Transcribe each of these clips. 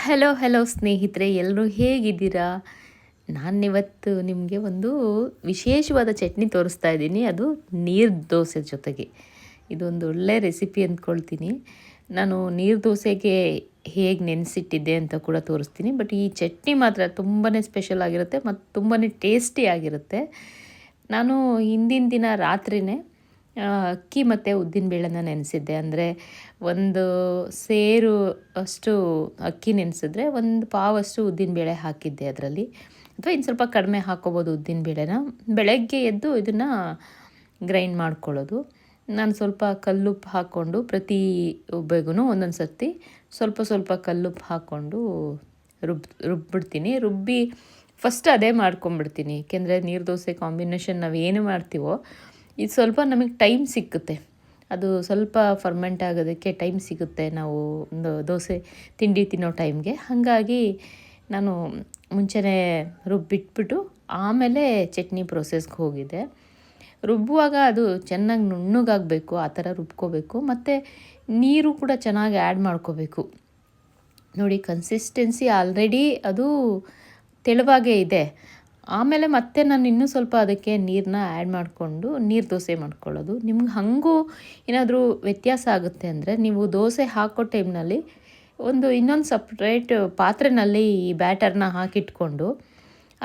Hello hello ಸ್ನೇಹಿತರೆ, ಎಲ್ಲರೂ ಹೇಗಿದ್ದೀರಾ? ನಾನಿವತ್ತು ನಿಮಗೆ ಒಂದು ವಿಶೇಷವಾದ ಚಟ್ನಿ ತೋರಿಸ್ತಾ ಇದ್ದೀನಿ. ಅದು ನೀರು ದೋಸೆ ಜೊತೆಗೆ. ಇದೊಂದು ಒಳ್ಳೆ ರೆಸಿಪಿ ಅಂದ್ಕೊಳ್ತೀನಿ. ನಾನು ನೀರು ದೋಸೆಗೆ ಹೇಗೆ ನೆನೆಸಿಟ್ಟಿದ್ದೆ ಅಂತ ಕೂಡ ತೋರಿಸ್ತೀನಿ. ಬಟ್ ಈ ಚಟ್ನಿ ಮಾತ್ರ ತುಂಬಾ ಸ್ಪೆಷಲ್ ಆಗಿರುತ್ತೆ ಮತ್ತು ತುಂಬಾ ಟೇಸ್ಟಿ ಆಗಿರುತ್ತೆ. ನಾನು ಹಿಂದಿನ ದಿನ ರಾತ್ರಿಯೇ ಅಕ್ಕಿ ಮತ್ತು ಉದ್ದಿನಬೇಳೆನ ನೆನೆಸಿದ್ದೆ. ಅಂದರೆ ಒಂದು ಸೇರು ಅಷ್ಟು ಅಕ್ಕಿ ನೆನೆಸಿದ್ರೆ ಒಂದು ಪಾವಷ್ಟು ಉದ್ದಿನಬೇಳೆ ಹಾಕಿದ್ದೆ ಅದರಲ್ಲಿ. ಅಥವಾ ಇನ್ನು ಸ್ವಲ್ಪ ಕಡಿಮೆ ಹಾಕ್ಕೋಬೋದು ಉದ್ದಿನಬೇಳೆನ. ಬೆಳಗ್ಗೆ ಎದ್ದು ಇದನ್ನು ಗ್ರೈಂಡ್ ಮಾಡ್ಕೊಳ್ಳೋದು. ನಾನು ಸ್ವಲ್ಪ ಕಲ್ಲುಪ್ಪು ಹಾಕ್ಕೊಂಡು ಪ್ರತಿ ಉಬ್ಬೆಗೂ ಒಂದೊಂದು ಸರ್ತಿ ಸ್ವಲ್ಪ ಸ್ವಲ್ಪ ಕಲ್ಲುಪ್ಪು ಹಾಕ್ಕೊಂಡು ರುಬ್ಬಿಡ್ತೀನಿ. ರುಬ್ಬಿ ಫಸ್ಟ್ ಅದೇ ಮಾಡ್ಕೊಂಬಿಡ್ತೀನಿ. ಏಕೆಂದರೆ ನೀರು ದೋಸೆ ಕಾಂಬಿನೇಷನ್ ನಾವು ಏನು ಮಾಡ್ತೀವೋ ಇದು ಸ್ವಲ್ಪ ನಮಗೆ ಟೈಮ್ ಸಿಕ್ಕುತ್ತೆ. ಅದು ಸ್ವಲ್ಪ ಫರ್ಮೆಂಟ್ ಆಗೋದಕ್ಕೆ ಟೈಮ್ ಸಿಗುತ್ತೆ ನಾವು ಒಂದು ದೋಸೆ ತಿಂಡಿ ತಿನ್ನೋ ಟೈಮ್ಗೆ. ಹಾಗಾಗಿ ನಾನು ಮುಂಚೆನೇ ರುಬ್ಬಿಟ್ಬಿಟ್ಟು ಆಮೇಲೆ ಚಟ್ನಿ ಪ್ರೊಸೆಸ್ಗೆ ಹೋಗಿದ್ದೆ. ರುಬ್ಬುವಾಗ ಅದು ಚೆನ್ನಾಗಿ ನುಣ್ಣಗಾಗಬೇಕು, ಆ ಥರ ರುಬ್ಕೋಬೇಕು. ಮತ್ತು ನೀರು ಕೂಡ ಚೆನ್ನಾಗಿ ಆ್ಯಡ್ ಮಾಡ್ಕೋಬೇಕು. ನೋಡಿ, ಕನ್ಸಿಸ್ಟೆನ್ಸಿ ಆಲ್ರೆಡಿ ಅದು ತೆಳುವಾಗೇ ಇದೆ. ಆಮೇಲೆ ಮತ್ತೆ ನಾನು ಇನ್ನೂ ಸ್ವಲ್ಪ ಅದಕ್ಕೆ ನೀರನ್ನ ಆ್ಯಡ್ ಮಾಡಿಕೊಂಡು ನೀರು ದೋಸೆ ಮಾಡ್ಕೊಳ್ಳೋದು. ನಿಮ್ಗೆ ಹಾಗೂ ಏನಾದರೂ ವ್ಯತ್ಯಾಸ ಆಗುತ್ತೆ ಅಂದರೆ ನೀವು ದೋಸೆ ಹಾಕೋ ಟೈಮ್ನಲ್ಲಿ ಇನ್ನೊಂದು ಸಪ್ರೇಟ್ ಪಾತ್ರೆಯಲ್ಲಿ ಈ ಬ್ಯಾಟರ್ನ ಹಾಕಿಟ್ಕೊಂಡು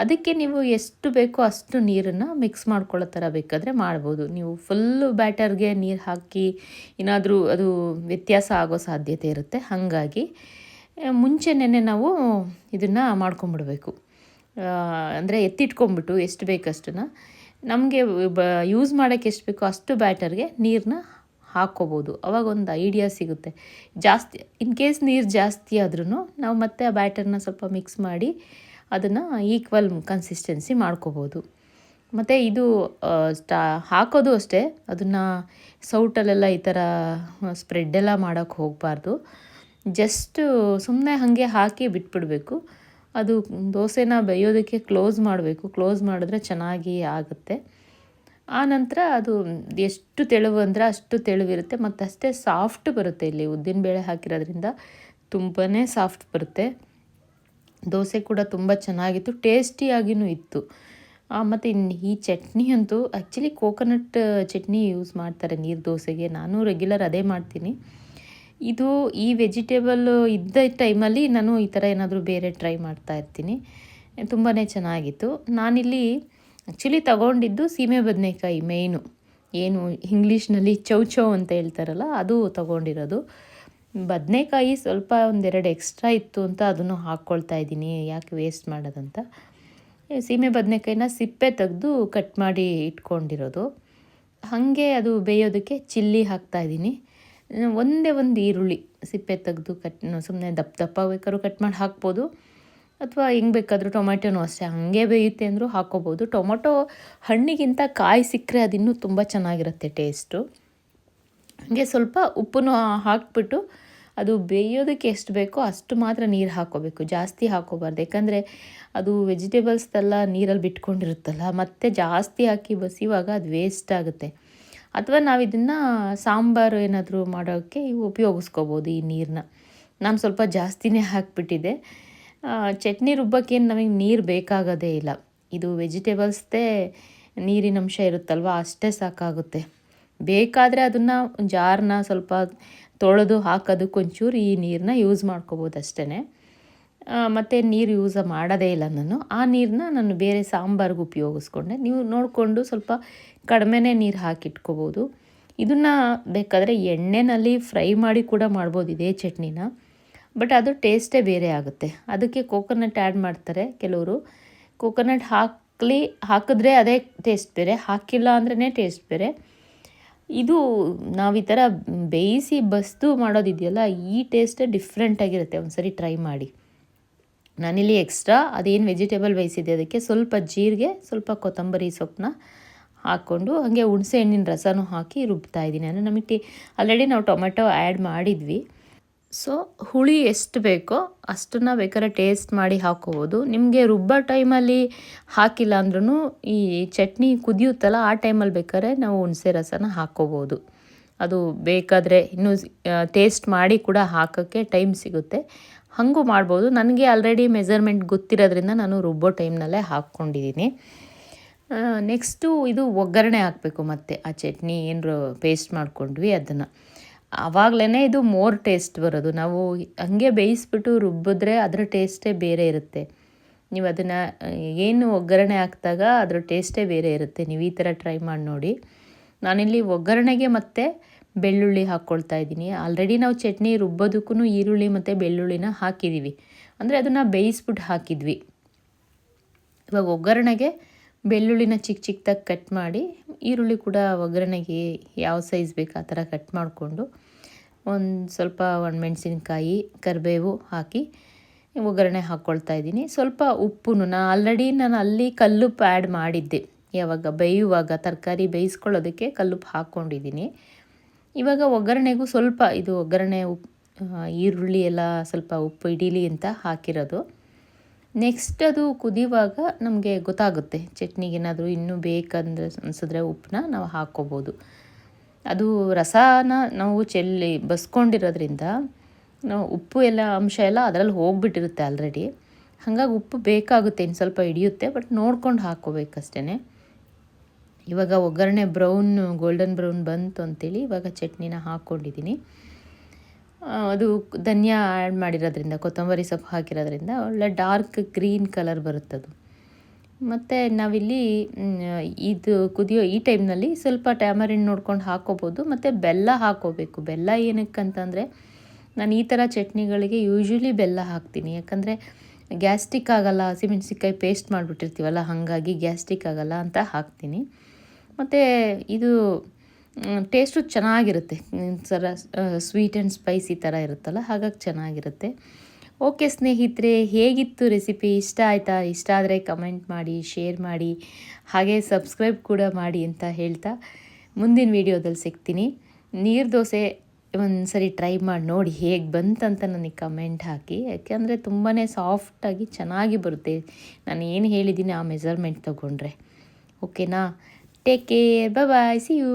ಅದಕ್ಕೆ ನೀವು ಎಷ್ಟು ಬೇಕೋ ಅಷ್ಟು ನೀರನ್ನು ಮಿಕ್ಸ್ ಮಾಡ್ಕೊಳ್ಳೋ ಥರ ಬೇಕಾದರೆ ಮಾಡ್ಬೋದು. ನೀವು ಫುಲ್ಲು ಬ್ಯಾಟರ್ಗೆ ನೀರು ಹಾಕಿ ಏನಾದರೂ ಅದು ವ್ಯತ್ಯಾಸ ಆಗೋ ಸಾಧ್ಯತೆ ಇರುತ್ತೆ. ಹಾಗಾಗಿ ಮುಂಚೆನೇ ನಾವು ಇದನ್ನು ಮಾಡ್ಕೊಂಬಿಡ್ಬೇಕು. ಅಂದರೆ ಎತ್ತಿಟ್ಕೊಂಬಿಟ್ಟು ಎಷ್ಟು ಬೇಕಷ್ಟನ್ನು ನಮಗೆ ಯೂಸ್ ಮಾಡೋಕ್ಕೆ ಎಷ್ಟು ಬೇಕೋ ಅಷ್ಟು ಬ್ಯಾಟರ್ಗೆ ನೀರನ್ನ ಹಾಕ್ಕೋಬೋದು. ಅವಾಗ ಒಂದು ಐಡಿಯಾ ಸಿಗುತ್ತೆ. ಜಾಸ್ತಿ ಇನ್ ಕೇಸ್ ನೀರು ಜಾಸ್ತಿ ಆದ್ರೂ ನಾವು ಮತ್ತೆ ಆ ಬ್ಯಾಟರ್ನ ಸ್ವಲ್ಪ ಮಿಕ್ಸ್ ಮಾಡಿ ಅದನ್ನು ಈಕ್ವಲ್ ಕನ್ಸಿಸ್ಟೆನ್ಸಿ ಮಾಡ್ಕೋಬೋದು. ಮತ್ತು ಇದು ಹಾಕೋದು ಅಷ್ಟೇ, ಅದನ್ನು ಸೌಟಲ್ಲೆಲ್ಲ ಈ ಥರ ಸ್ಪ್ರೆಡ್ಡೆಲ್ಲ ಮಾಡೋಕ್ಕೆ ಹೋಗಬಾರ್ದು. ಜಸ್ಟು ಸುಮ್ಮನೆ ಹಾಗೆ ಹಾಕಿ ಬಿಟ್ಬಿಡಬೇಕು. ಅದು ದೋಸೆನ ಬೇಯೋದಕ್ಕೆ ಕ್ಲೋಸ್ ಮಾಡಬೇಕು. ಕ್ಲೋಸ್ ಮಾಡಿದ್ರೆ ಚೆನ್ನಾಗಿ ಆಗುತ್ತೆ. ಆನಂತರ ಅದು ಎಷ್ಟು ತೆಳುವು ಅಂದರೆ ಅಷ್ಟು ತೆಳುವಿರುತ್ತೆ ಮತ್ತು ಅಷ್ಟೇ ಸಾಫ್ಟ್ ಬರುತ್ತೆ. ಇಲ್ಲಿ ಉದ್ದಿನಬೇಳೆ ಹಾಕಿರೋದ್ರಿಂದ ತುಂಬಾ ಸಾಫ್ಟ್ ಬರುತ್ತೆ. ದೋಸೆ ಕೂಡ ತುಂಬ ಚೆನ್ನಾಗಿತ್ತು, ಟೇಸ್ಟಿಯಾಗಿಯೂ ಇತ್ತು. ಮತ್ತು ಈ ಚಟ್ನಿ ಅಂತೂ ಆ್ಯಕ್ಚುಲಿ ಕೋಕೋನಟ್ ಚಟ್ನಿ ಯೂಸ್ ಮಾಡ್ತಾರೆ ನೀರು ದೋಸೆಗೆ. ನಾನು ರೆಗ್ಯುಲರ್ ಅದೇ ಮಾಡ್ತೀನಿ. ಇದು ಈ ವೆಜಿಟೇಬಲ್ ಇದ್ದ ಟೈಮಲ್ಲಿ ನಾನು ಈ ಥರ ಏನಾದರೂ ಬೇರೆ ಟ್ರೈ ಮಾಡ್ತಾ ಇರ್ತೀನಿ. ತುಂಬಾ ಚೆನ್ನಾಗಿತ್ತು. ನಾನಿಲ್ಲಿ ಆ್ಯಕ್ಚುಲಿ ತಗೊಂಡಿದ್ದು ಸೀಮೆ ಬದನೆಕಾಯಿ ಮೇಯ್ನು, ಏನು ಇಂಗ್ಲೀಷ್ನಲ್ಲಿ ಚೌ ಅಂತ ಹೇಳ್ತಾರಲ್ಲ, ಅದು ತಗೊಂಡಿರೋದು. ಬದನೆಕಾಯಿ ಸ್ವಲ್ಪ ಒಂದೆರಡು ಎಕ್ಸ್ಟ್ರಾ ಇತ್ತು ಅಂತ ಅದನ್ನು ಹಾಕ್ಕೊಳ್ತಾ ಇದ್ದೀನಿ, ಯಾಕೆ ವೇಸ್ಟ್ ಮಾಡೋದಂತ. ಸೀಮೆ ಬದನೆಕಾಯಿನ ಸಿಪ್ಪೆ ತೆಗೆದು ಕಟ್ ಮಾಡಿ ಇಟ್ಕೊಂಡಿರೋದು. ಹಾಗೆ ಅದು ಬೇಯೋದಕ್ಕೆ ಚಿಲ್ಲಿ ಹಾಕ್ತಾಯಿದ್ದೀನಿ. ಒಂದೇ ಒಂದು ಈರುಳ್ಳಿ ಸಿಪ್ಪೆ ತೆಗೆದು ಸುಮ್ಮನೆ ದಪ್ಪ ಬೇಕಾದ್ರೂ ಕಟ್ ಮಾಡಿ ಹಾಕ್ಬೋದು. ಅಥವಾ ಹೆಂಗೆ ಬೇಕಾದರೂ ಟೊಮೆಟೊನೂ ಅಷ್ಟೇ ಹಾಗೆ ಬೇಯುತ್ತೆ ಅಂದರೂ ಹಾಕ್ಕೋಬೋದು. ಟೊಮೊಟೊ ಹಣ್ಣಿಗಿಂತ ಕಾಯಿ ಸಿಕ್ಕರೆ ಅದಿನ್ನೂ ತುಂಬ ಚೆನ್ನಾಗಿರುತ್ತೆ ಟೇಸ್ಟು. ಹಾಗೆ ಸ್ವಲ್ಪ ಉಪ್ಪನ್ನು ಹಾಕ್ಬಿಟ್ಟು ಅದು ಬೇಯೋದಕ್ಕೆ ಎಷ್ಟು ಬೇಕೋ ಅಷ್ಟು ಮಾತ್ರ ನೀರು ಹಾಕ್ಕೋಬೇಕು, ಜಾಸ್ತಿ ಹಾಕ್ಕೋಬಾರ್ದು. ಯಾಕಂದರೆ ಅದು ವೆಜಿಟೇಬಲ್ಸ್ದೆಲ್ಲ ನೀರಲ್ಲಿ ಬಿಟ್ಕೊಂಡಿರುತ್ತಲ್ಲ, ಮತ್ತು ಜಾಸ್ತಿ ಹಾಕಿ ಬಸಿಯುವಾಗ ಅದು ವೇಸ್ಟ್ ಆಗುತ್ತೆ. ಅಥವಾ ನಾವು ಇದನ್ನು ಸಾಂಬಾರು ಏನಾದರೂ ಮಾಡೋಕ್ಕೆ ಉಪಯೋಗಿಸ್ಕೋಬೋದು ಈ ನೀರನ್ನ. ನಾನು ಸ್ವಲ್ಪ ಜಾಸ್ತಿನೇ ಹಾಕಿಬಿಟ್ಟಿದ್ದೆ. ಚಟ್ನಿ ರುಬ್ಬಕ್ಕೇನು ನಮಗೆ ನೀರು ಬೇಕಾಗೋದೇ ಇಲ್ಲ. ಇದು ವೆಜಿಟೇಬಲ್ಸ್ದೇ ನೀರಿನಂಶ ಇರುತ್ತಲ್ವ, ಅಷ್ಟೇ ಸಾಕಾಗುತ್ತೆ. ಬೇಕಾದರೆ ಅದನ್ನು ಜಾರನ್ನ ಸ್ವಲ್ಪ ತೊಳೆದು ಹಾಕೋದಕ್ಕೊಂಚೂರು ಈ ನೀರನ್ನ ಯೂಸ್ ಮಾಡ್ಕೋಬೋದು ಅಷ್ಟೇ. ಮತ್ತು ನೀರು ಯೂಸ್ ಮಾಡೋದೇ ಇಲ್ಲ ನಾನು. ಆ ನೀರನ್ನ ನಾನು ಬೇರೆ ಸಾಂಬಾರ್ಗೆ ಉಪಯೋಗಿಸ್ಕೊಂಡೆ. ನೀವು ನೋಡಿಕೊಂಡು ಸ್ವಲ್ಪ ಕಡಿಮೆನೇ ನೀರು ಹಾಕಿಟ್ಕೋಬೋದು. ಇದನ್ನು ಬೇಕಾದರೆ ಎಣ್ಣೆಯಲ್ಲಿ ಫ್ರೈ ಮಾಡಿ ಕೂಡ ಮಾಡ್ಬೋದು ಇದೇ ಚಟ್ನಿನ. ಬಟ್ ಅದು ಟೇಸ್ಟೇ ಬೇರೆ ಆಗುತ್ತೆ. ಅದಕ್ಕೆ ಕೋಕೋನಟ್ ಆ್ಯಡ್ ಮಾಡ್ತಾರೆ ಕೆಲವರು. ಕೋಕೋನಟ್ ಹಾಕಿದ್ರೆ ಅದೇ ಟೇಸ್ಟ್ ಬೇರೆ, ಹಾಕಿಲ್ಲ ಅಂದ್ರೇ ಟೇಸ್ಟ್ ಬೇರೆ. ಇದು ನಾವು ಈ ಥರ ಬೇಯಿಸಿ ಬಸ್ದು ಮಾಡೋದಿದೆಯಲ್ಲ, ಈ ಟೇಸ್ಟೇ ಡಿಫ್ರೆಂಟಾಗಿರುತ್ತೆ. ಒಂದು ಸರಿ ಟ್ರೈ ಮಾಡಿ. ನಾನಿಲ್ಲಿ ಎಕ್ಸ್ಟ್ರಾ ಅದೇನು ವೆಜಿಟೇಬಲ್ ಬೇಯಿಸಿದೆ ಅದಕ್ಕೆ ಸ್ವಲ್ಪ ಜೀರಿಗೆ, ಸ್ವಲ್ಪ ಕೊತ್ತಂಬರಿ ಸೊಪ್ಪನ್ನ ಹಾಕ್ಕೊಂಡು ಹಾಗೆ ಹುಣಸೆ ಹಣ್ಣಿನ ರಸನೂ ಹಾಕಿ ರುಬ್ತಾ ಇದ್ದೀನಿ. ಅಂದರೆ ನಮಗೆ ಆಲ್ರೆಡಿ ನಾವು ಟೊಮೆಟೊ ಆ್ಯಡ್ ಮಾಡಿದ್ವಿ. ಸೊ ಹುಳಿ ಎಷ್ಟು ಬೇಕೋ ಅಷ್ಟನ್ನು ಬೇಕಾದ್ರೆ ಟೇಸ್ಟ್ ಮಾಡಿ ಹಾಕ್ಕೋಬೋದು. ನಿಮಗೆ ರುಬ್ಬೋ ಟೈಮಲ್ಲಿ ಹಾಕಿಲ್ಲ ಅಂದ್ರೂ ಈ ಚಟ್ನಿ ಕುದಿಯುತ್ತಲ್ಲ, ಆ ಟೈಮಲ್ಲಿ ಬೇಕಾದ್ರೆ ನಾವು ಹುಣಸೆ ರಸನ ಹಾಕ್ಕೋಬೋದು. ಅದು ಬೇಕಾದರೆ ಇನ್ನೂ ಟೇಸ್ಟ್ ಮಾಡಿ ಕೂಡ ಹಾಕೋಕ್ಕೆ ಟೈಮ್ ಸಿಗುತ್ತೆ. ಹಾಗೂ ಮಾಡ್ಬೋದು. ನನಗೆ ಆಲ್ರೆಡಿ ಮೆಜರ್ಮೆಂಟ್ ಗೊತ್ತಿರೋದ್ರಿಂದ ನಾನು ರುಬ್ಬೋ ಟೈಮ್ನಲ್ಲೇ ಹಾಕ್ಕೊಂಡಿದ್ದೀನಿ. ನೆಕ್ಸ್ಟು ಇದು ಒಗ್ಗರಣೆ ಹಾಕಬೇಕು. ಮತ್ತು ಆ ಚಟ್ನಿ ಏನು ಪೇಸ್ಟ್ ಮಾಡ್ಕೊಂಡ್ವಿ ಅದನ್ನು ಆವಾಗಲೇ ಇದು ಮೋರ್ ಟೇಸ್ಟ್ ಬರೋದು. ನಾವು ಹಂಗೆ ಬೇಯಿಸ್ಬಿಟ್ಟು ರುಬ್ಬಿದ್ರೆ ಅದರ ಟೇಸ್ಟೇ ಬೇರೆ ಇರುತ್ತೆ. ನೀವು ಅದನ್ನು ಏನು ಒಗ್ಗರಣೆ ಹಾಕಿದಾಗ ಅದರ ಟೇಸ್ಟೇ ಬೇರೆ ಇರುತ್ತೆ. ನೀವು ಈ ಥರ ಟ್ರೈ ಮಾಡಿ ನೋಡಿ. ನಾನಿಲ್ಲಿ ಒಗ್ಗರಣೆಗೆ ಮತ್ತು ಬೆಳ್ಳುಳ್ಳಿ ಹಾಕ್ಕೊಳ್ತಾ ಇದ್ದೀನಿ. ಆಲ್ರೆಡಿ ನಾವು ಚಟ್ನಿ ರುಬ್ಬೋದಕ್ಕೂ ಈರುಳ್ಳಿ ಮತ್ತು ಬೆಳ್ಳುಳ್ಳಿನ ಹಾಕಿದ್ದೀವಿ, ಅಂದರೆ ಅದನ್ನು ಬೇಯಿಸ್ಬಿಟ್ಟು ಹಾಕಿದ್ವಿ. ಇವಾಗ ಒಗ್ಗರಣೆಗೆ ಬೆಳ್ಳುಳ್ಳಿನ ಚಿಕ್ಕ ಚಿಕ್ಕದಾಗಿ ಕಟ್ ಮಾಡಿ, ಈರುಳ್ಳಿ ಕೂಡ ಒಗ್ಗರಣೆಗೆ ಯಾವ ಸೈಜ್ ಬೇಕು ಆ ಥರ ಕಟ್ ಮಾಡಿಕೊಂಡು, ಒಂದು ಸ್ವಲ್ಪ ಒಣಮೆಣಸಿನ್ಕಾಯಿ, ಕರಿಬೇವು ಹಾಕಿ ಒಗ್ಗರಣೆ ಹಾಕ್ಕೊಳ್ತಾ ಇದ್ದೀನಿ. ಸ್ವಲ್ಪ ಉಪ್ಪು ನಾನು ಅಲ್ಲಿ ಕಲ್ಲುಪ್ಪು ಆ್ಯಡ್ ಮಾಡಿದ್ದೆ. ಯಾವಾಗ ಬೇಯುವಾಗ ತರಕಾರಿ ಬೇಯಿಸ್ಕೊಳ್ಳೋದಕ್ಕೆ ಕಲ್ಲುಪ್ಪು ಹಾಕ್ಕೊಂಡಿದ್ದೀನಿ. ಇವಾಗ ಒಗ್ಗರಣೆಗೂ ಸ್ವಲ್ಪ ಇದು ಒಗ್ಗರಣೆ ಈರುಳ್ಳಿ ಎಲ್ಲ ಸ್ವಲ್ಪ ಉಪ್ಪು ಹಿಡೀಲಿ ಅಂತ ಹಾಕಿರೋದು. ನೆಕ್ಸ್ಟ್ ಅದು ಕುದಿಯುವಾಗ ನಮಗೆ ಗೊತ್ತಾಗುತ್ತೆ, ಚಟ್ನಿಗೇನಾದರೂ ಇನ್ನೂ ಬೇಕಂದ್ರೆ ಅನಿಸಿದ್ರೆ ಉಪ್ಪನ್ನ ನಾವು ಹಾಕ್ಕೋಬೋದು. ಅದು ರಸನ ನಾವು ಬಸ್ಕೊಂಡಿರೋದ್ರಿಂದ ನಾವು ಉಪ್ಪು ಎಲ್ಲ ಅಂಶ ಎಲ್ಲ ಅದರಲ್ಲಿ ಹೋಗಿಬಿಟ್ಟಿರುತ್ತೆ ಆಲ್ರೆಡಿ. ಹಾಗಾಗಿ ಉಪ್ಪು ಬೇಕಾಗುತ್ತೆ, ಇನ್ನು ಸ್ವಲ್ಪ ಹಿಡಿಯುತ್ತೆ, ಬಟ್ ನೋಡ್ಕೊಂಡು ಹಾಕ್ಕೋಬೇಕಷ್ಟೇ. ಇವಾಗ ಒಗ್ಗರಣೆ ಗೋಲ್ಡನ್ ಬ್ರೌನ್ ಬಂತು ಅಂತೇಳಿ ಇವಾಗ ಚಟ್ನಿನ ಹಾಕ್ಕೊಂಡಿದ್ದೀನಿ. ಅದು ಧನಿಯಾ ಆ್ಯಡ್ ಮಾಡಿರೋದ್ರಿಂದ, ಕೊತ್ತಂಬರಿ ಸೊಪ್ಪು ಹಾಕಿರೋದ್ರಿಂದ ಒಳ್ಳೆ ಡಾರ್ಕ್ ಗ್ರೀನ್ ಕಲರ್ ಬರುತ್ತದು. ಮತ್ತು ನಾವಿಲ್ಲಿ ಇದು ಕುದಿಯೋ ಈ ಟೈಮ್ನಲ್ಲಿ ಸ್ವಲ್ಪ ಟ್ಯಾಮರಿನ್ ನೋಡ್ಕೊಂಡು ಹಾಕ್ಕೋಬೋದು. ಮತ್ತು ಬೆಲ್ಲ ಹಾಕ್ಕೋಬೇಕು. ಬೆಲ್ಲ ಏನಕ್ಕಂತಂದರೆ, ನಾನು ಈ ಥರ ಚಟ್ನಿಗಳಿಗೆ ಯೂಶ್ವಲಿ ಬೆಲ್ಲ ಹಾಕ್ತೀನಿ. ಯಾಕಂದರೆ ಗ್ಯಾಸ್ಟ್ರಿಕ್ ಆಗೋಲ್ಲ, ಹಸಿಮೆಣ್ಸಿನ್ಕಾಯಿ ಪೇಸ್ಟ್ ಮಾಡಿಬಿಟ್ಟಿರ್ತೀವಲ್ಲ, ಹಾಗಾಗಿ ಗ್ಯಾಸ್ಟ್ರಿಕ್ ಆಗೋಲ್ಲ ಅಂತ ಹಾಕ್ತೀನಿ. ಮತ್ತು ಇದು ಟೇಸ್ಟು ಚೆನ್ನಾಗಿರುತ್ತೆ, ಥರ ಸ್ವೀಟ್ ಆ್ಯಂಡ್ ಸ್ಪೈಸಿ ಥರ ಇರುತ್ತಲ್ಲ, ಹಾಗಾಗಿ ಚೆನ್ನಾಗಿರುತ್ತೆ. ಓಕೆ ಸ್ನೇಹಿತರೆ, ಹೇಗಿತ್ತು ರೆಸಿಪಿ? ಇಷ್ಟ ಆಯಿತಾ? ಇಷ್ಟ ಆದರೆ ಕಮೆಂಟ್ ಮಾಡಿ, ಶೇರ್ ಮಾಡಿ, ಹಾಗೆ ಸಬ್ಸ್ಕ್ರೈಬ್ ಕೂಡ ಮಾಡಿ ಅಂತ ಹೇಳ್ತಾ ಮುಂದಿನ ವೀಡಿಯೋದಲ್ಲಿ ಸಿಗ್ತೀನಿ. ನೀರು ದೋಸೆ ಒಂದು ಸರಿ ಟ್ರೈ ಮಾಡಿ ನೋಡಿ, ಹೇಗೆ ಬಂತಂತ ನನಗೆ ಕಮೆಂಟ್ ಹಾಕಿ. ಯಾಕೆಂದರೆ ತುಂಬಾ ಸಾಫ್ಟಾಗಿ ಚೆನ್ನಾಗಿ ಬರುತ್ತೆ, ನಾನು ಏನು ಹೇಳಿದ್ದೀನಿ ಆ ಮೆಜರ್ಮೆಂಟ್ ತೊಗೊಂಡ್ರೆ. ಓಕೆನಾ? Take care, bye, see you.